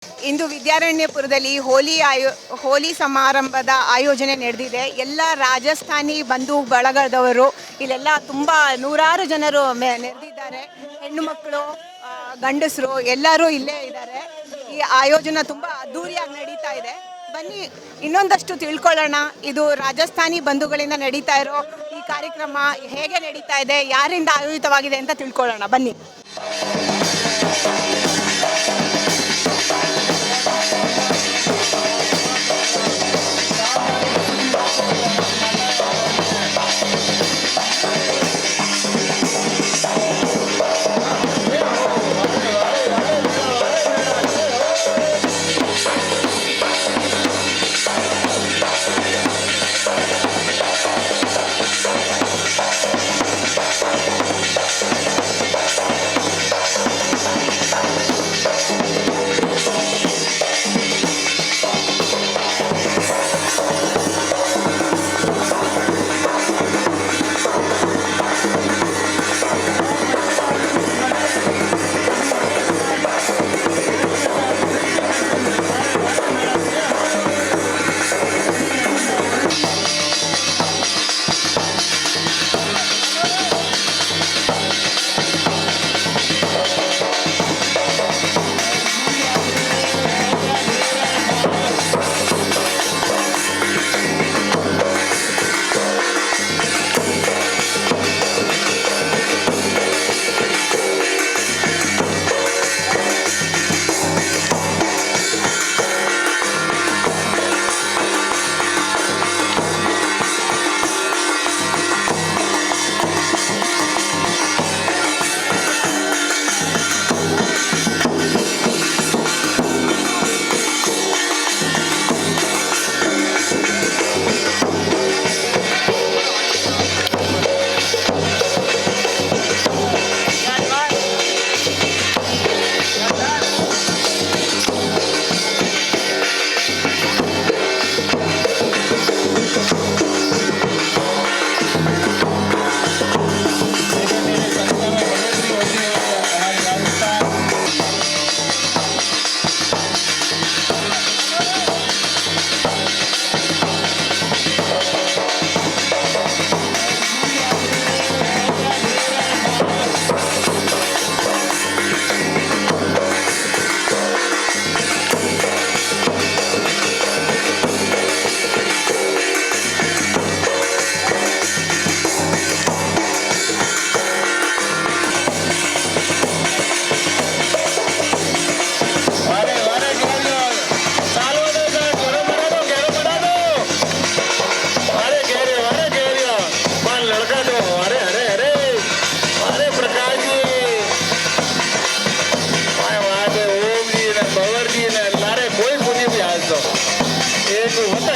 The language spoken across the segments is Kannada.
ಇಂದು ವಿದ್ಯಾರಣ್ಯಪುರದಲ್ಲಿ ಹೋಲಿ ಸಮಾರಂಭದ ಆಯೋಜನೆ ನಡೆದಿದೆ. ಎಲ್ಲ ರಾಜಸ್ಥಾನಿ ಬಂಧು ಬಳಗದವರು ಇಲ್ಲೆಲ್ಲ ತುಂಬ ನೂರಾರು ಜನರು ನೆರೆದಿದ್ದಾರೆ. ಹೆಣ್ಣು ಮಕ್ಕಳು, ಗಂಡಸರು ಎಲ್ಲರೂ ಇಲ್ಲೇ ಇದ್ದಾರೆ. ಈ ಆಯೋಜನೆ ತುಂಬ ಅದ್ಧೂರಿಯಾಗಿ ನಡೀತಾ ಇದೆ. ಬನ್ನಿ ಇನ್ನೊಂದಷ್ಟು ತಿಳ್ಕೊಳ್ಳೋಣ. ಇದು ರಾಜಸ್ಥಾನಿ ಬಂಧುಗಳಿಂದ ನಡೀತಾ ಇರೋ ಈ ಕಾರ್ಯಕ್ರಮ ಹೇಗೆ ನಡೀತಾ ಇದೆ, ಯಾರಿಂದ ಆಯೋಜಿತವಾಗಿದೆ ಅಂತ ತಿಳ್ಕೊಳ್ಳೋಣ ಬನ್ನಿ.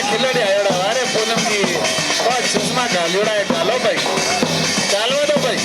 खिलाड़ी आयोड़ा अरे पूनम की चश्मा घालियोड़ा है, घालो भाई, घालवा दो भाई।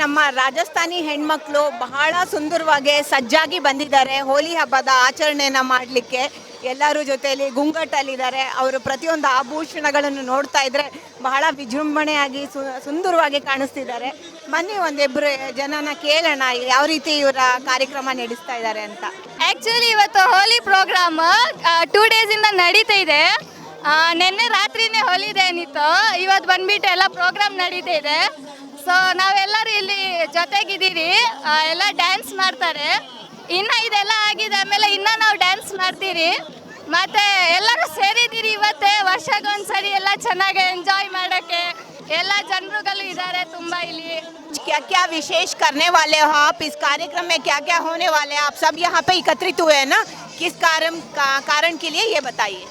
ನಮ್ಮ ರಾಜಸ್ಥಾನಿ ಹೆಣ್ಮಕ್ಳು ಬಹಳ ಸುಂದರವಾಗಿ ಸಜ್ಜಾಗಿ ಬಂದಿದ್ದಾರೆ ಹೋಲಿ ಹಬ್ಬದ ಆಚರಣೆಯನ್ನು ಮಾಡಲಿಕ್ಕೆ. ಎಲ್ಲರೂ ಜೊತೆಯಲ್ಲಿ ಗುಂಗಟ್ಟಲ್ಲಿದ್ದಾರೆ. ಅವರು ಪ್ರತಿಯೊಂದು ಆಭೂಷಣಗಳನ್ನು ನೋಡ್ತಾ ಇದ್ರೆ ಬಹಳ ವಿಜೃಂಭಣೆಯಾಗಿ ಸುಂದರವಾಗಿ ಕಾಣಿಸ್ತಿದ್ದಾರೆ. ಬನ್ನಿ ಒಂದಿಬ್ರು ಜನನ ಕೇಳೋಣ ಯಾವ ರೀತಿ ಇವರ ಕಾರ್ಯಕ್ರಮ ನಡೆಸ್ತಾ ಇದ್ದಾರೆ ಅಂತ. ಆ್ಯಕ್ಚುಲಿ ಇವತ್ತು ಹೋಲಿ ಪ್ರೋಗ್ರಾಮ್ 2 ಡೇಸಿಂದ ನಡೀತಾ ಇದೆ. ನಿನ್ನೆ ರಾತ್ರಿನೇ ಹೋಲಿ ಡೇ ಏನಿತ್ತು, ಇವತ್ತು ಬಂದ್ಬಿಟ್ಟು ಎಲ್ಲ ಪ್ರೋಗ್ರಾಮ್ ನಡೀತಾ ಇದೆ. ಸೊ ನಾವೆಲ್ಲರೂ ಇಲ್ಲಿ ಜೊತೆಗಿದ್ದೀರಿ, ಎಲ್ಲ ಡ್ಯಾನ್ಸ್ ಮಾಡ್ತಾರೆ. ಇನ್ನು ಇದೆಲ್ಲ ಆಗಿದೆ, ಆಮೇಲೆ ಇನ್ನೂ ನಾವು ಡ್ಯಾನ್ಸ್ ಮಾಡ್ತೀರಿ. ಮತ್ತು ಎಲ್ಲರೂ ಸೇರಿದ್ದೀರಿ ಇವತ್ತೇ, ವರ್ಷಕ್ಕೊಂದ್ಸರಿ ಎಲ್ಲ ಚೆನ್ನಾಗಿ ಎಂಜಾಯ್ ಮಾಡೋಕ್ಕೆ ಎಲ್ಲ ಜನರುಗಳು ಇದ್ದಾರೆ ತುಂಬ ಇಲ್ಲಿ. क्या क्या विशेष करने वाले हो आप इस कार्यक्रम में, क्या क्या होने वाले हैं? आप सब यहाँ पे एकत्रित हुए हैं ना, किस कारण के लिए ये बताइए.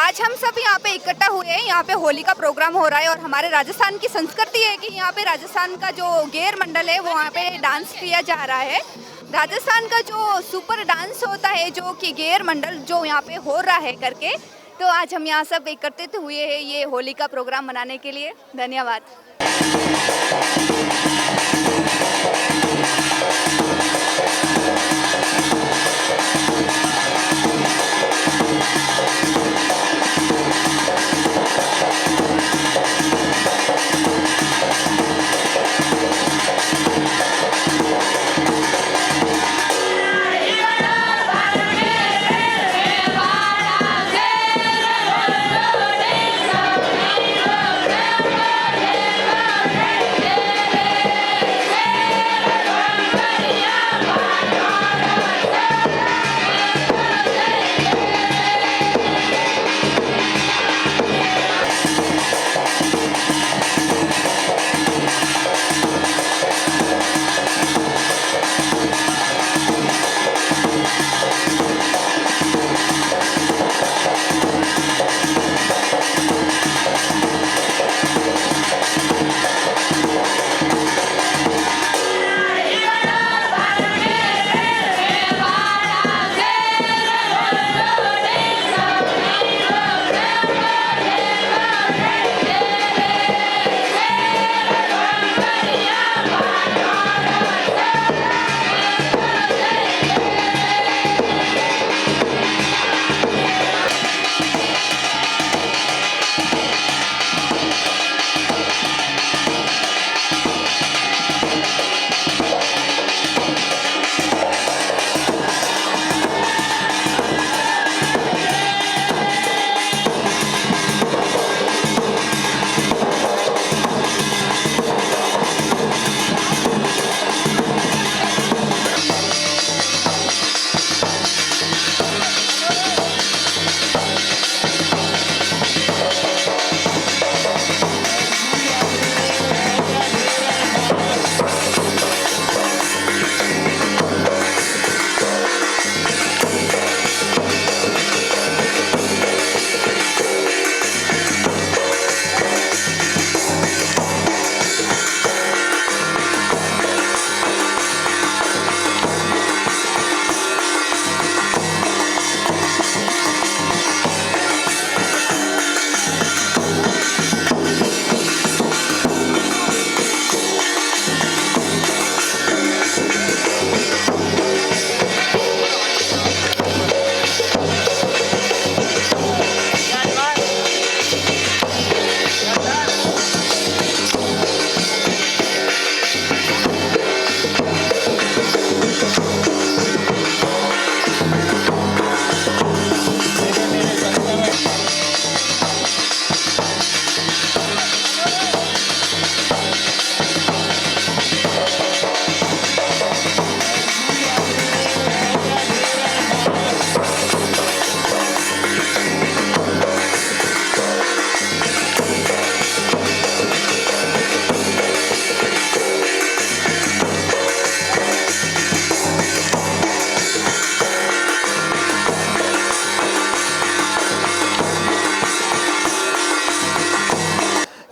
आज हम सब यहाँ पे इकट्ठा हुए हैं. यहाँ पे होली का प्रोग्राम हो रहा है और हमारे राजस्थान की संस्कृति है कि यहाँ पे राजस्थान का जो गेर मंडल है वो यहाँ पे डांस किया जा रहा है. राजस्थान का जो सुपर डांस होता है जो कि गेर मंडल जो यहाँ पे हो रहा है करके, तो आज हम यहाँ सब एकत्रित हुए हैं ये होली का प्रोग्राम मनाने के लिए. धन्यवाद.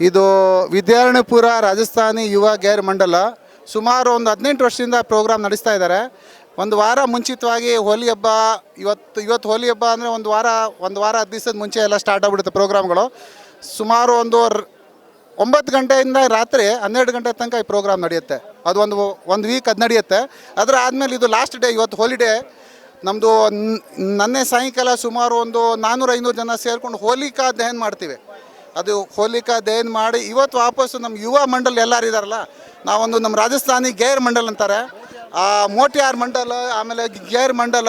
ಇದು ವಿದ್ಯಾರಣ್ಯಪುರ ರಾಜಸ್ಥಾನಿ ಯುವ ಗೇರ್ ಮಂಡಲ ಸುಮಾರು ಒಂದು 18 ವರ್ಷದಿಂದ ಪ್ರೋಗ್ರಾಮ್ ನಡೆಸ್ತಾ ಇದ್ದಾರೆ. ಒಂದು ವಾರ ಮುಂಚಿತವಾಗಿ ಹೋಲಿ ಹಬ್ಬ, ಇವತ್ತು ಹೋಲಿ ಹಬ್ಬ ಅಂದರೆ ಒಂದು ವಾರ 10 ದಿವಸದ ಮುಂಚೆ ಎಲ್ಲ ಸ್ಟಾರ್ಟ್ ಆಗಿಬಿಡುತ್ತೆ ಪ್ರೋಗ್ರಾಮ್ಗಳು. ಸುಮಾರು ಒಂದು 9 ಗಂಟೆಯಿಂದ ರಾತ್ರಿ 12 ಗಂಟೆ ತನಕ ಈ ಪ್ರೋಗ್ರಾಮ್ ನಡೆಯುತ್ತೆ. ಅದು ಒಂದು ವೀಕ್ ಅದು ನಡೆಯುತ್ತೆ. ಅದರ ಆದಮೇಲೆ ಇದು ಲಾಸ್ಟ್ ಡೇ, ಇವತ್ತು ಹೋಲಿಡೇ. ನಮ್ಮದು ನನ್ನೆ ಸಾಯಂಕಾಲ ಸುಮಾರು ಒಂದು 400-500 ಜನ ಸೇರಿಕೊಂಡು ಹೋಲಿಕಾ ದಹನ ಮಾಡ್ತೀವಿ. ಅದು ಹೋಲಿಕಾ ದಹನ್ ಮಾಡಿ ಇವತ್ತು ವಾಪಸ್ಸು ನಮ್ಮ ಯುವ ಮಂಡಲ್ ಎಲ್ಲರೂ ಇದ್ದಾರಲ್ಲ, ನಾವೊಂದು ನಮ್ಮ ರಾಜಸ್ಥಾನಿ ಗೇರ್ ಮಂಡಲ್ ಅಂತಾರೆ, ಆ ಮೋಟಿಯಾರ್ ಮಂಡಲ ಆಮೇಲೆ ಗೇರ್ ಮಂಡಲ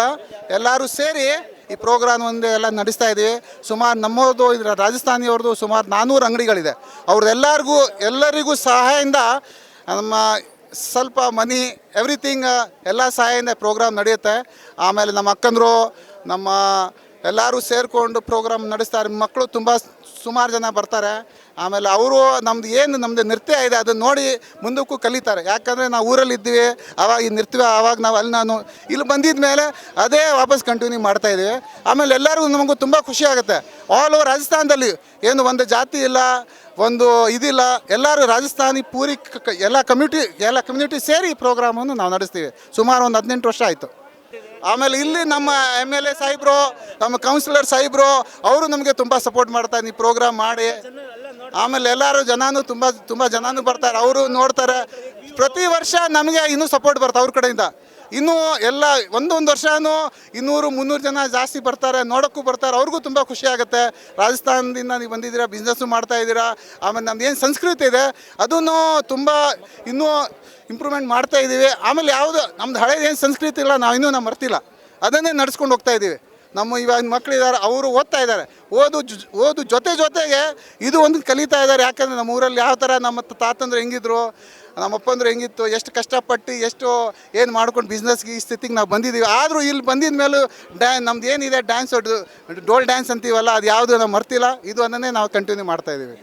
ಎಲ್ಲರೂ ಸೇರಿ ಈ ಪ್ರೋಗ್ರಾಮ್ ಒಂದು ಎಲ್ಲ ನಡೆಸ್ತಾ ಇದ್ದೀವಿ. ಸುಮಾರು ನಮ್ಮದು ರಾಜಸ್ಥಾನಿಯವ್ರದ್ದು ಸುಮಾರು 400 ಅಂಗಡಿಗಳಿದೆ. ಎಲ್ಲರಿಗೂ ಸಹಾಯದಿಂದ ನಮ್ಮ ಸ್ವಲ್ಪ ಮನಿ ಎವ್ರಿಥಿಂಗ್ ಎಲ್ಲ ಸಹಾಯದಿಂದ ಪ್ರೋಗ್ರಾಮ್ ನಡೆಯುತ್ತೆ. ಆಮೇಲೆ ನಮ್ಮ ಅಕ್ಕಂದರು ನಮ್ಮ ಎಲ್ಲರೂ ಸೇರಿಕೊಂಡು ಪ್ರೋಗ್ರಾಮ್ ನಡೆಸ್ತಾರೆ. ಮಕ್ಕಳು ಸುಮಾರು ಜನ ಬರ್ತಾರೆ. ಆಮೇಲೆ ಅವರು ನಮ್ಮದು ನೃತ್ಯ ಇದೆ ಅದನ್ನು ನೋಡಿ ಮುಂದಕ್ಕೂ ಕಲಿತಾರೆ. ಯಾಕಂದರೆ ನಾವು ಊರಲ್ಲಿ ಇದ್ದೀವಿ, ಆವಾಗ ಈ ನೃತ್ಯ ಆವಾಗ ನಾನು ಇಲ್ಲಿ ಬಂದಿದ್ದ ಮೇಲೆ ಅದೇ ವಾಪಸ್ ಕಂಟಿನ್ಯೂ ಮಾಡ್ತಾಯಿದ್ದೀವಿ. ಆಮೇಲೆ ಎಲ್ಲರಿಗೂ ನಮಗೂ ತುಂಬ ಖುಷಿ ಆಗುತ್ತೆ. ಆಲ್ ಓವರ್ ರಾಜಸ್ಥಾನದಲ್ಲಿ ಏನು ಒಂದು ಜಾತಿ ಇಲ್ಲ, ಒಂದು ಇದಿಲ್ಲ, ಎಲ್ಲರೂ ರಾಜಸ್ಥಾನಿ ಪೂರಿ ಎಲ್ಲ ಕಮ್ಯುನಿಟಿ ಸೇರಿ ಈ ಪ್ರೋಗ್ರಾಮನ್ನು ನಾವು ನಡೆಸ್ತೀವಿ. ಸುಮಾರು ಒಂದು 18 ವರ್ಷ ಆಯಿತು. ಆಮೇಲೆ ಇಲ್ಲಿ ನಮ್ಮ MLA ಸಾಹೇಬರು, ನಮ್ಮ ಕೌನ್ಸಿಲರ್ ಸಾಹೇಬರು ಅವರು ನಮಗೆ ತುಂಬ ಸಪೋರ್ಟ್ ಮಾಡ್ತಾರೆ ಈ ಪ್ರೋಗ್ರಾಮ್ ಮಾಡಿ. ಆಮೇಲೆ ಎಲ್ಲರೂ ತುಂಬ ಜನನೂ ಬರ್ತಾರೆ, ಅವರು ನೋಡ್ತಾರೆ. ಪ್ರತಿ ವರ್ಷ ನಮಗೆ ಇನ್ನೂ ಸಪೋರ್ಟ್ ಬರ್ತಾರೆ ಅವ್ರ ಕಡೆಯಿಂದ. ಇನ್ನೂ ಎಲ್ಲ ಒಂದೊಂದು ವರ್ಷವೂ 200-300 ಜನ ಜಾಸ್ತಿ ಬರ್ತಾರೆ, ನೋಡೋಕ್ಕೂ ಬರ್ತಾರೆ. ಅವ್ರಿಗೂ ತುಂಬ ಖುಷಿ ಆಗುತ್ತೆ. ರಾಜಸ್ಥಾನದಿಂದ ನೀವು ಬಂದಿದ್ದೀರಾ, ಬಿಸ್ನೆಸ್ಸು ಮಾಡ್ತಾಯಿದ್ದೀರಾ. ಆಮೇಲೆ ನಮ್ದು ಏನು ಸಂಸ್ಕೃತಿ ಇದೆ ಅದನ್ನು ತುಂಬ ಇನ್ನೂ ಇಂಪ್ರೂವ್ಮೆಂಟ್ ಮಾಡ್ತಾ ಇದ್ದೀವಿ. ಆಮೇಲೆ ನಮ್ದು ಹಳೇದು ಏನು ಸಂಸ್ಕೃತಿ ಇಲ್ಲ, ನಾವು ಮರ್ತಿಲ್ಲ, ಅದನ್ನೇ ನಡ್ಸ್ಕೊಂಡು ಹೋಗ್ತಾ ಇದ್ದೀವಿ. ನಮ್ಮ ಇವಾಗ ಮಕ್ಕಳಿದ್ದಾರೆ, ಅವರು ಓದ್ತಾ ಇದ್ದಾರೆ. ಓದು ಜೊತೆಗೆ ಇದು ಒಂದು ಕಲಿತಾ ಇದ್ದಾರೆ. ಯಾಕಂದರೆ ನಮ್ಮ ಊರಲ್ಲಿ ಯಾವ ಥರ ನಮ್ಮ ತಾತಂದ್ರು ಹೆಂಗಿದ್ರು, ನಮ್ಮ ಅಪ್ಪಂದ್ರು ಹೆಂಗಿತ್ತು, ಎಷ್ಟು ಕಷ್ಟಪಟ್ಟು ಏನು ಮಾಡ್ಕೊಂಡು ಬಿಸ್ನೆಸ್ಗೆ ಈ ಸ್ಥಿತಿಗೆ ನಾವು ಬಂದಿದ್ದೀವಿ. ಆದರೂ ಇಲ್ಲಿ ಬಂದಿದ ಮೇಲೂ ನಮ್ದು ಏನಿದೆ ಡ್ಯಾನ್ಸ್, ಡೋಲ್ ಡ್ಯಾನ್ಸ್ ಅಂತೀವಲ್ಲ, ಅದು ಯಾವುದು ನಾವು ಮರ್ತಿಲ್ಲ. ಇದು ಅದನ್ನೇ ನಾವು ಕಂಟಿನ್ಯೂ ಮಾಡ್ತಾಯಿದ್ದೀವಿ.